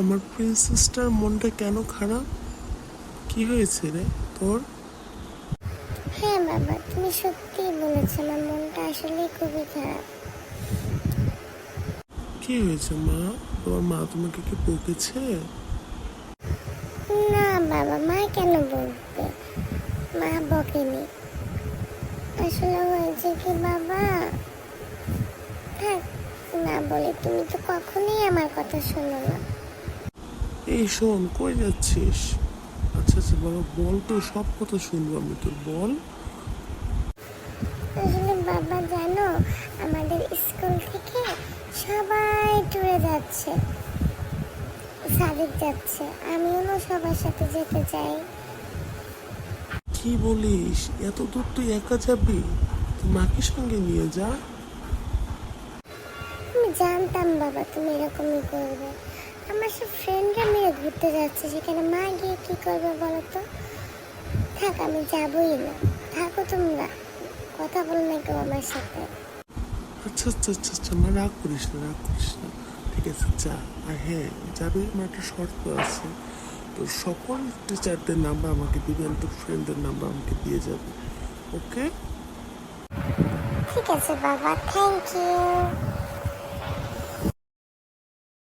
আমার প্রিন্সেসটার মনটা কেন খারাপ? কি হয়েছে রে তোর? হ্যাঁ বাবা, তুমি সত্যিই বলেছো, আমার মনটা আসলে খুবই খারাপ। কি হয়েছে মা? তোমার মা তোমাকে কি বকেছে? না বাবা, মা কেন বলবে? মা বকেনি। আসলে হয়েছে কি বাবা, থাক, না বলে, তুমি তো কখনোই আমার কথা শোনো না। এই শোন, কই যাচ্ছিস? আচ্ছা আচ্ছা বাবা, বল, তো সব কথা শুনবো আমি, তোর বল। আসলে বাবা জানো, আমাদের স্কুল থেকে সবাই ট্যুরে যাচ্ছে, সাদিক যাচ্ছে, আমিও না সবার সাথে যেতে চাই। কি বলিস? এত দূর তুই একা যাবি? তুই মাকে সঙ্গে নিয়ে যা। আমি জানতাম বাবা তুমি এরকমই করবে। আমার সব ফ্রেন্ডরা মিলে ঘুরতে যাচ্ছে, সেখানে মা গিয়ে কি করবে বলো তো? থাক, আমি যাবই না, থাকো তোমরা, কথা বল না কেউ আমার সাথে। আচ্ছা আচ্ছা আচ্ছা আচ্ছা মা, রাগ করিস না, রাগ করিস না। ঠিক আছে, যা। আর হ্যাঁ, যাবে, আমার একটা শর্ত আছে। তোর সকল টিচারদের নাম্বার আমাকে দিবেন, তোর ফ্রেন্ডদের নাম্বার আমাকে দিয়ে যাবে। ওকে? ঠিক আছে বাবা, থ্যাংক ইউ।